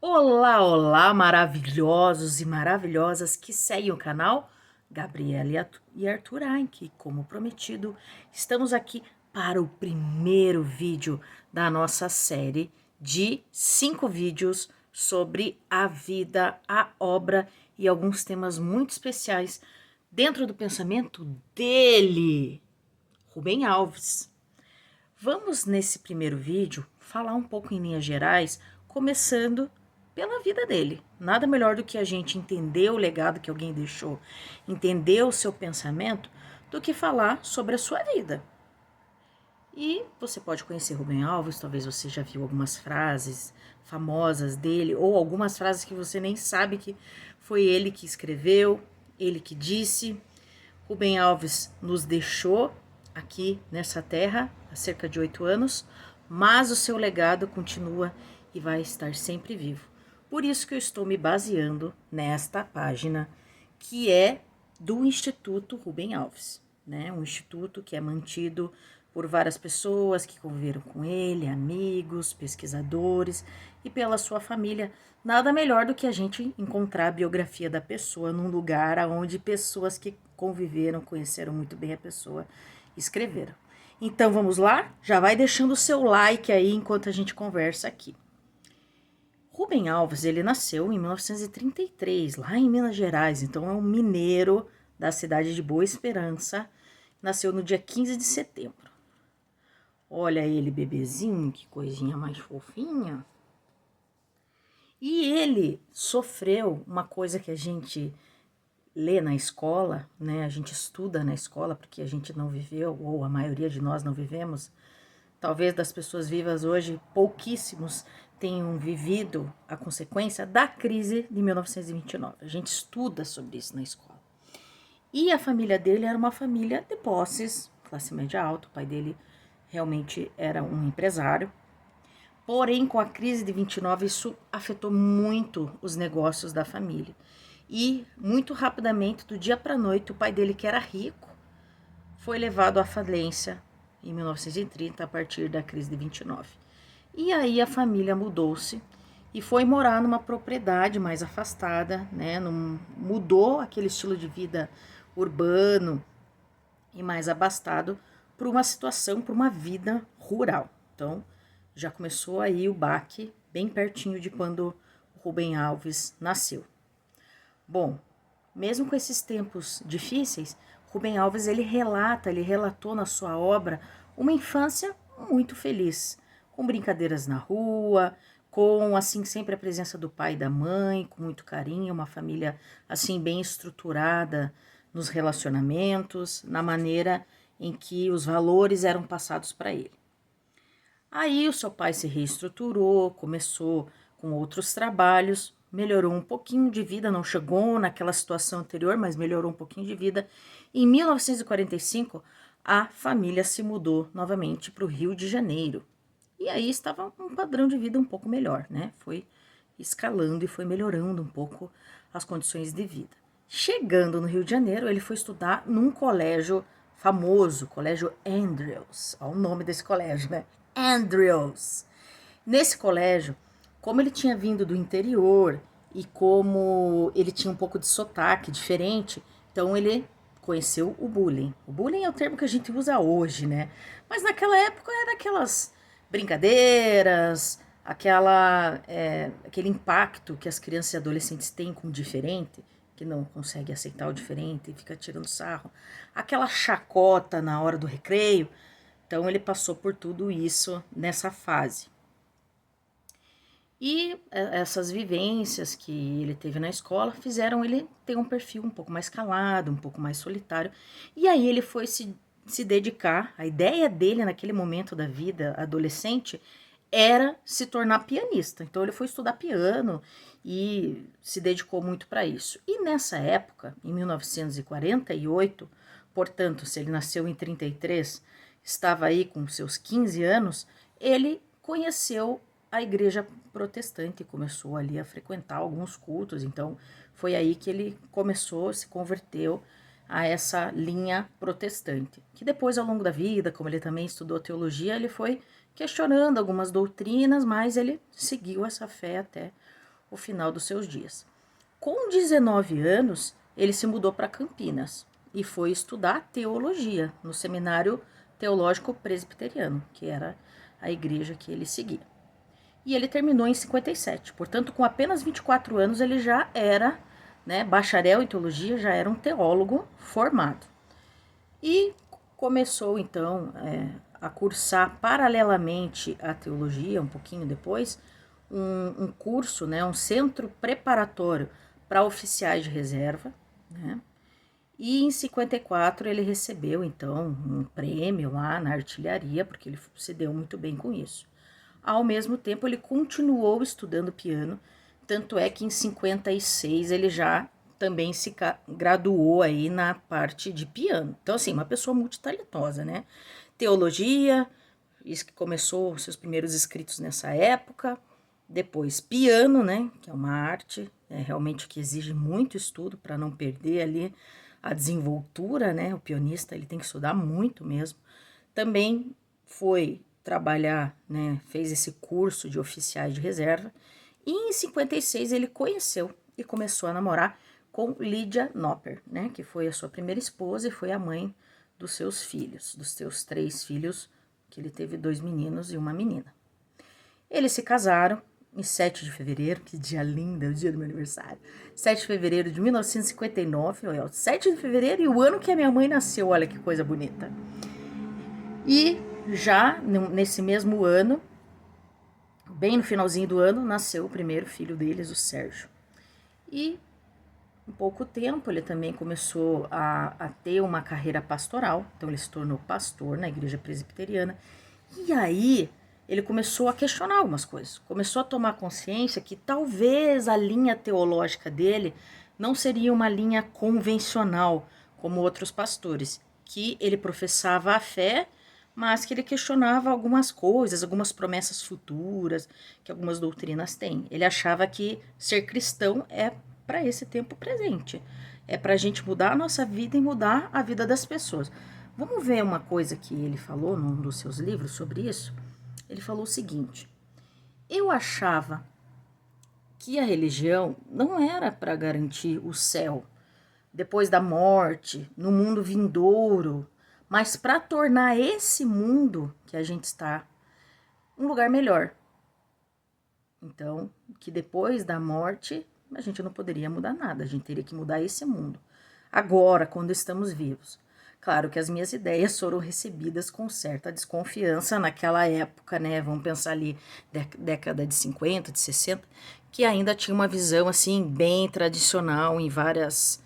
Olá, olá, maravilhosos e maravilhosas que seguem o canal Gabriela e Arthur Ainck. Como prometido, estamos aqui para o primeiro vídeo da nossa série de 5 vídeos sobre a vida, a obra e alguns temas muito especiais dentro do pensamento dele, Rubem Alves. Vamos, nesse primeiro vídeo, falar um pouco em linhas gerais, começando pela vida dele. Nada melhor do que a gente entender o legado que alguém deixou, entender o seu pensamento, do que falar sobre a sua vida. E você pode conhecer Rubem Alves, talvez você já viu algumas frases famosas dele, ou algumas frases que você nem sabe que foi ele que escreveu, ele que disse. Rubem Alves nos deixou aqui nessa terra há cerca de 8 anos, mas o seu legado continua e vai estar sempre vivo. Por isso que eu estou me baseando nesta página, que é do Instituto Rubem Alves, né? Um instituto que é mantido por várias pessoas que conviveram com ele, amigos, pesquisadores e pela sua família. Nada melhor do que a gente encontrar a biografia da pessoa num lugar onde pessoas que conviveram, conheceram muito bem a pessoa, escreveram. Então vamos lá? Já vai deixando o seu like aí enquanto a gente conversa aqui. Rubem Alves, ele nasceu em 1933, lá em Minas Gerais, então é um mineiro da cidade de Boa Esperança, nasceu no dia 15 de setembro. Olha ele, bebezinho, que coisinha mais fofinha. E ele sofreu uma coisa que a gente lê na escola, né? A gente estuda na escola porque a gente não viveu, ou a maioria de nós não vivemos. Talvez das pessoas vivas hoje, pouquíssimos tenham vivido a consequência da crise de 1929. A gente estuda sobre isso na escola. E a família dele era uma família de posses, classe média alta. O pai dele realmente era um empresário. Porém, com a crise de 29, isso afetou muito os negócios da família. E, muito rapidamente, do dia para a noite, o pai dele, que era rico, foi levado à falência em 1930, a partir da crise de 29. E aí a família mudou-se e foi morar numa propriedade mais afastada, né? Mudou aquele estilo de vida urbano e mais abastado para uma situação, para uma vida rural. Então, já começou aí o baque bem pertinho de quando o Rubem Alves nasceu. Bom, mesmo com esses tempos difíceis, Rubem Alves ele relatou na sua obra uma infância muito feliz, com brincadeiras na rua, com assim sempre a presença do pai e da mãe, com muito carinho, uma família assim bem estruturada nos relacionamentos, na maneira em que os valores eram passados para ele. Aí o seu pai se reestruturou, começou com outros trabalhos, melhorou um pouquinho de vida, não chegou naquela situação anterior, mas melhorou um pouquinho de vida. Em 1945, a família se mudou novamente para o Rio de Janeiro. E aí estava um padrão de vida um pouco melhor, né? Foi escalando e foi melhorando um pouco as condições de vida. Chegando no Rio de Janeiro, ele foi estudar num colégio famoso, Colégio Andrews. Olha o nome desse colégio, né? Andrews. Nesse colégio, como ele tinha vindo do interior e como ele tinha um pouco de sotaque diferente, então ele conheceu o bullying. O bullying é o termo que a gente usa hoje, né? Mas naquela época era aquelas brincadeiras, aquele impacto que as crianças e adolescentes têm com o diferente, que não consegue aceitar o diferente e fica tirando sarro, aquela chacota na hora do recreio. Então ele passou por tudo isso nessa fase. E essas vivências que ele teve na escola fizeram ele ter um perfil um pouco mais calado, um pouco mais solitário. E aí ele foi se dedicar, a ideia dele naquele momento da vida adolescente era se tornar pianista. Então ele foi estudar piano e se dedicou muito para isso. E nessa época, em 1948, portanto, se ele nasceu em 33, estava aí com seus 15 anos, ele conheceu a igreja protestante e começou ali a frequentar alguns cultos. Então foi aí que ele começou, se converteu a essa linha protestante, que depois ao longo da vida, como ele também estudou teologia, ele foi questionando algumas doutrinas, mas ele seguiu essa fé até o final dos seus dias. Com 19 anos, ele se mudou para Campinas e foi estudar teologia no Seminário Teológico Presbiteriano, que era a igreja que ele seguia. E ele terminou em 57, portanto, com apenas 24 anos, ele já era, né, bacharel em teologia, já era um teólogo formado. E começou, então, a cursar paralelamente à teologia, um pouquinho depois, um curso, né, um centro preparatório para oficiais de reserva, né? E em 54 ele recebeu, então, um prêmio lá na artilharia, porque ele se deu muito bem com isso. Ao mesmo tempo, ele continuou estudando piano, tanto é que em 56 ele já também se graduou aí na parte de piano. Então, assim, uma pessoa multitalentosa, né? Teologia, isso que começou os seus primeiros escritos nessa época. Depois, piano, né? Que é uma arte, realmente que exige muito estudo para não perder ali a desenvoltura, né? O pianista, ele tem que estudar muito mesmo. Também foi trabalhar, né? Fez esse curso de oficiais de reserva. E em 56 ele conheceu e começou a namorar com Lydia Nopper, né? Que foi a sua primeira esposa e foi a mãe dos seus filhos, dos seus 3 filhos, que ele teve 2 meninos e uma menina. Eles se casaram em 7 de fevereiro, que dia lindo, é o dia do meu aniversário. 7 de fevereiro de 1959, olha, 7 de fevereiro e o ano que a minha mãe nasceu, olha que coisa bonita. E já nesse mesmo ano, bem no finalzinho do ano, nasceu o primeiro filho deles, o Sérgio. E em pouco tempo ele também começou a ter uma carreira pastoral, então ele se tornou pastor na igreja presbiteriana. E aí ele começou a questionar algumas coisas, começou a tomar consciência que talvez a linha teológica dele não seria uma linha convencional como outros pastores, que ele professava a fé, mas que ele questionava algumas coisas, algumas promessas futuras que algumas doutrinas têm. Ele achava que ser cristão é para esse tempo presente, é para a gente mudar a nossa vida e mudar a vida das pessoas. Vamos ver uma coisa que ele falou num dos seus livros sobre isso? Ele falou o seguinte: eu achava que a religião não era para garantir o céu depois da morte, no mundo vindouro, mas para tornar esse mundo que a gente está um lugar melhor. Então, que depois da morte a gente não poderia mudar nada, a gente teria que mudar esse mundo. Agora, quando estamos vivos. Claro que as minhas ideias foram recebidas com certa desconfiança naquela época, né? Vamos pensar ali, década de 50, de 60, que ainda tinha uma visão, assim, bem tradicional em várias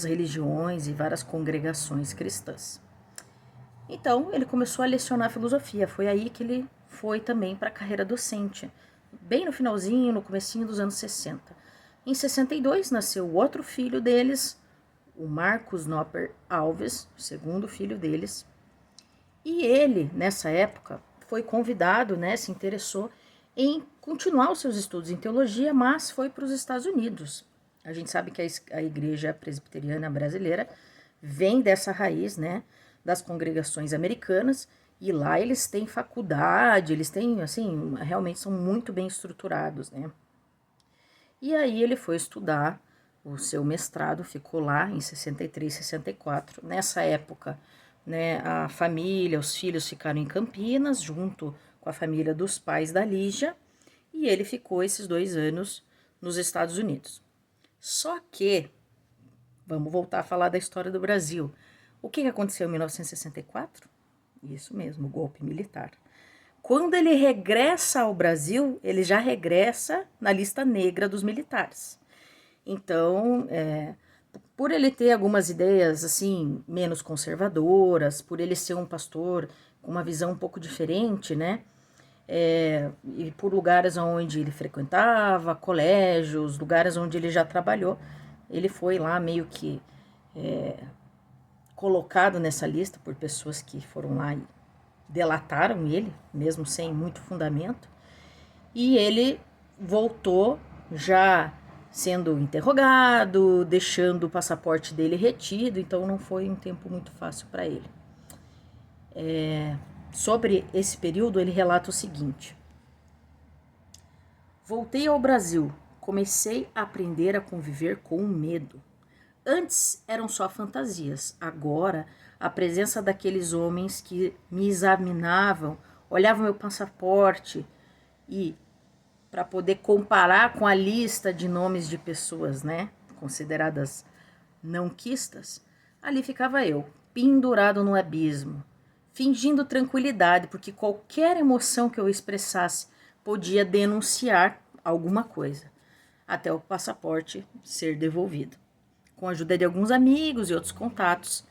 religiões e várias congregações cristãs. Então, ele começou a lecionar filosofia. Foi aí que ele foi também para a carreira docente, bem no finalzinho, no comecinho dos anos 60. Em 62, nasceu o outro filho deles, o Marcos Nopper Alves, o segundo filho deles. E ele, nessa época, foi convidado, né, se interessou em continuar os seus estudos em teologia, mas foi para os Estados Unidos. A gente sabe que a igreja presbiteriana brasileira vem dessa raiz, né, das congregações americanas, e lá eles têm faculdade, eles têm, assim, realmente são muito bem estruturados, né. E aí ele foi estudar o seu mestrado, ficou lá em 63, 64. Nessa época, né, a família, os filhos ficaram em Campinas, junto com a família dos pais da Lígia, e ele ficou esses 2 anos nos Estados Unidos. Só que, vamos voltar a falar da história do Brasil. O que aconteceu em 1964? Isso mesmo, o golpe militar. Quando ele regressa ao Brasil, ele já regressa na lista negra dos militares. Então, por ele ter algumas ideias assim menos conservadoras, por ele ser um pastor com uma visão um pouco diferente, né? E por lugares onde ele frequentava, colégios, lugares onde ele já trabalhou, ele foi lá meio que colocado nessa lista por pessoas que foram lá e delataram ele, mesmo sem muito fundamento, e ele voltou já sendo interrogado, deixando o passaporte dele retido, então não foi um tempo muito fácil para ele. Sobre esse período, ele relata o seguinte: Voltei ao Brasil, comecei a aprender a conviver com o medo. Antes eram só fantasias, agora a presença daqueles homens que me examinavam, olhavam meu passaporte e para poder comparar com a lista de nomes de pessoas, né, consideradas não quistas, ali ficava eu, pendurado no abismo, fingindo tranquilidade, porque qualquer emoção que eu expressasse podia denunciar alguma coisa, até o passaporte ser devolvido. Com a ajuda de alguns amigos e outros contatos,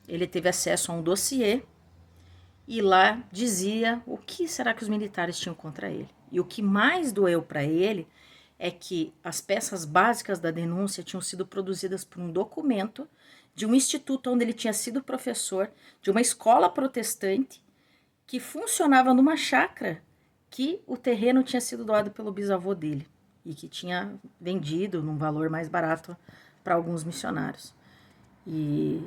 ele teve acesso a um dossiê e lá dizia o que será que os militares tinham contra ele. E o que mais doeu para ele é que as peças básicas da denúncia tinham sido produzidas por um documento de um instituto onde ele tinha sido professor, de uma escola protestante que funcionava numa chácara que o terreno tinha sido doado pelo bisavô dele e que tinha vendido num valor mais barato para alguns missionários. E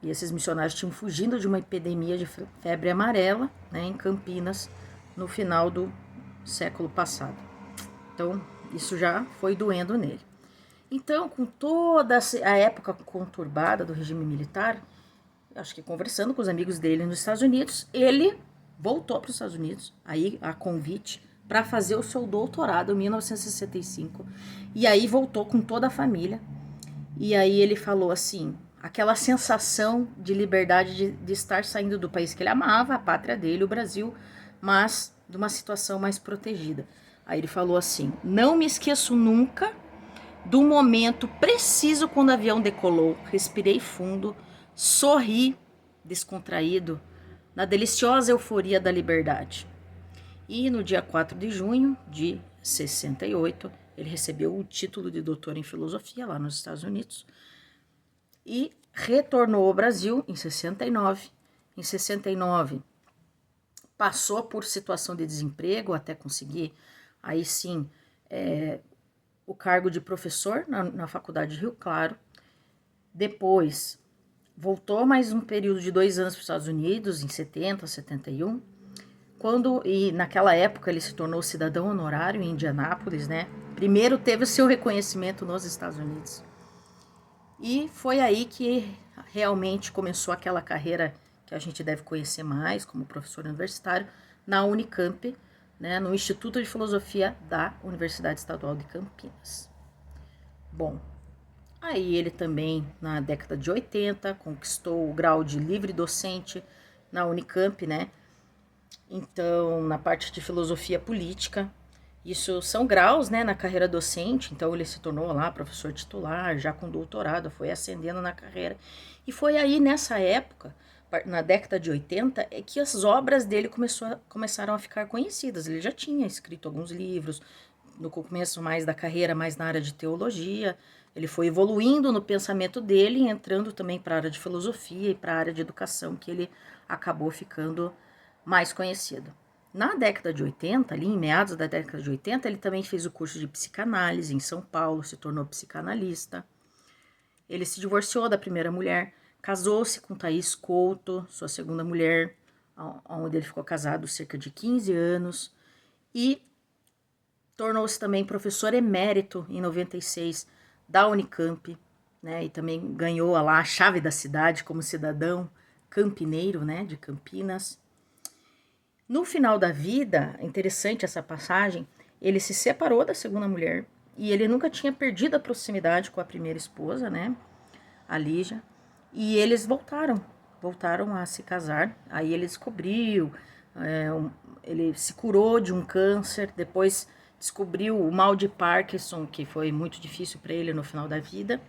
esses missionários tinham fugido de uma epidemia de febre amarela, né, em Campinas, no final do século passado. Então, isso já foi doendo nele. Então, com toda a época conturbada do regime militar, acho que conversando com os amigos dele nos Estados Unidos, ele voltou para os Estados Unidos, aí a convite, para fazer o seu doutorado em 1965. E aí voltou com toda a família. E aí ele falou assim, aquela sensação de liberdade de estar saindo do país que ele amava, a pátria dele, o Brasil, mas de uma situação mais protegida. Aí ele falou assim, não me esqueço nunca do momento preciso quando o avião decolou, respirei fundo, sorri descontraído, na deliciosa euforia da liberdade. E no dia 4 de junho de 68, ele recebeu o título de doutor em filosofia lá nos Estados Unidos e retornou ao Brasil em 69. Em 69, passou por situação de desemprego até conseguir, aí sim, o cargo de professor na Faculdade de Rio Claro. Depois, voltou mais um período de 2 anos para os Estados Unidos, em 70, 71. E naquela época ele se tornou cidadão honorário em Indianápolis, né? Primeiro teve o seu reconhecimento nos Estados Unidos. E foi aí que realmente começou aquela carreira que a gente deve conhecer mais como professor universitário na Unicamp, né, no Instituto de Filosofia da Universidade Estadual de Campinas. Bom, aí ele também, na década de 80, conquistou o grau de livre docente na Unicamp, né? Então, na parte de filosofia política, isso são graus, né, na carreira docente. Então, ele se tornou lá professor titular, já com doutorado, foi ascendendo na carreira. E foi aí, nessa época, na década de 80, é que as obras dele começaram a ficar conhecidas. Ele já tinha escrito alguns livros, no começo mais da carreira, mais na área de teologia. Ele foi evoluindo no pensamento dele, entrando também para a área de filosofia e para a área de educação, que ele acabou ficando mais conhecido. Na década de 80, ali em meados da década de 80, ele também fez o curso de psicanálise em São Paulo, se tornou psicanalista. Ele se divorciou da primeira mulher, casou-se com Thaís Couto, sua segunda mulher, onde ele ficou casado cerca de 15 anos, e tornou-se também professor emérito em 96 da Unicamp, né, e também ganhou lá a chave da cidade como cidadão campineiro, né, de Campinas. No final da vida, interessante essa passagem, ele se separou da segunda mulher e ele nunca tinha perdido a proximidade com a primeira esposa, né, a Lígia, e eles voltaram a se casar. Aí ele descobriu, ele se curou de um câncer, depois descobriu o mal de Parkinson, que foi muito difícil para ele no final da vida.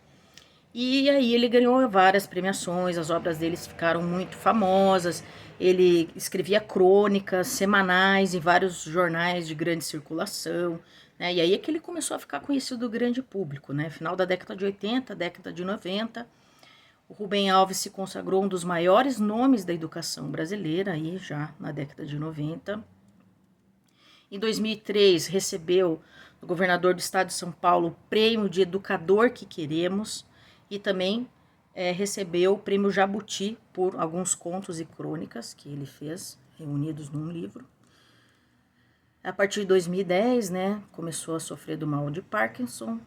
E aí ele ganhou várias premiações, as obras dele ficaram muito famosas. Ele escrevia crônicas semanais em vários jornais de grande circulação, né? E aí é que ele começou a ficar conhecido do grande público, né? Final da década de 80, década de 90. O Rubem Alves se consagrou um dos maiores nomes da educação brasileira, aí já na década de 90. Em 2003, recebeu do governador do estado de São Paulo o prêmio de Educador que Queremos e também recebeu o prêmio Jabuti por alguns contos e crônicas que ele fez, reunidos num livro. A partir de 2010, né, começou a sofrer do mal de Parkinson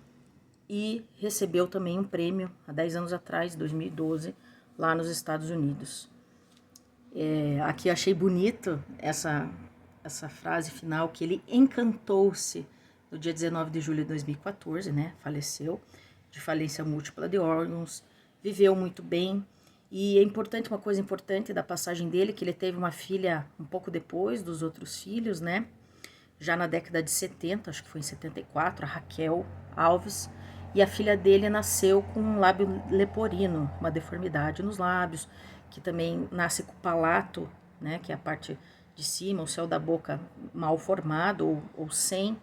e recebeu também um prêmio há 10 anos atrás, 2012, lá nos Estados Unidos. Aqui achei bonito essa frase final, que ele encantou-se no dia 19 de julho de 2014, né, faleceu de falência múltipla de órgãos, viveu muito bem. E é importante, uma coisa importante da passagem dele, que ele teve uma filha um pouco depois dos outros filhos, né? Já na década de 70, acho que foi em 74, a Raquel Alves. E a filha dele nasceu com um lábio leporino, uma deformidade nos lábios, que também nasce com o palato, né? Que é a parte de cima, o céu da boca mal formado ou sem.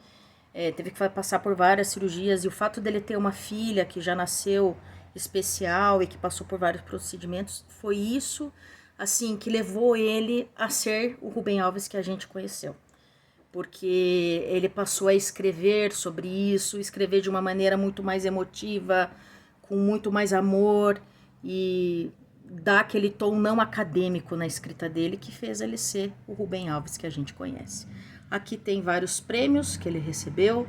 Teve que passar por várias cirurgias. E o fato dele ter uma filha que já nasceu especial e que passou por vários procedimentos, foi isso, assim, que levou ele a ser o Rubem Alves que a gente conheceu. Porque ele passou a escrever sobre isso, escrever de uma maneira muito mais emotiva, com muito mais amor, e dar aquele tom não acadêmico na escrita dele, que fez ele ser o Rubem Alves que a gente conhece. Aqui tem vários prêmios que ele recebeu,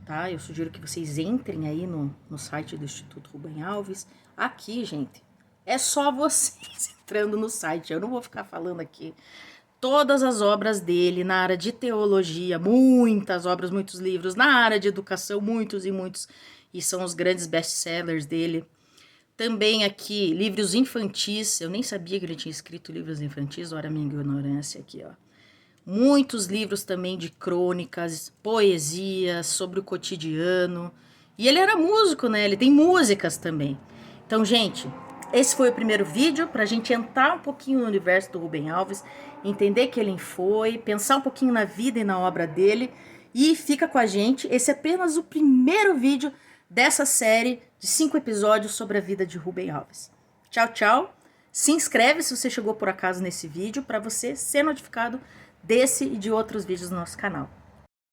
tá? Eu sugiro que vocês entrem aí no site do Instituto Rubem Alves. Aqui, gente, é só vocês entrando no site. Eu não vou ficar falando aqui. Todas as obras dele na área de teologia, muitas obras, muitos livros. Na área de educação, muitos e muitos. E são os grandes best-sellers dele. Também aqui, livros infantis. Eu nem sabia que ele tinha escrito livros infantis. Olha a minha ignorância aqui, ó. Muitos livros também de crônicas, poesias, sobre o cotidiano. E ele era músico, né? Ele tem músicas também. Então, gente, esse foi o primeiro vídeo para a gente entrar um pouquinho no universo do Rubem Alves, entender quem ele foi, pensar um pouquinho na vida e na obra dele. E fica com a gente. Esse é apenas o primeiro vídeo dessa série de 5 episódios sobre a vida de Rubem Alves. Tchau, tchau. Se inscreve se você chegou por acaso nesse vídeo para você ser notificado desse e de outros vídeos do nosso canal.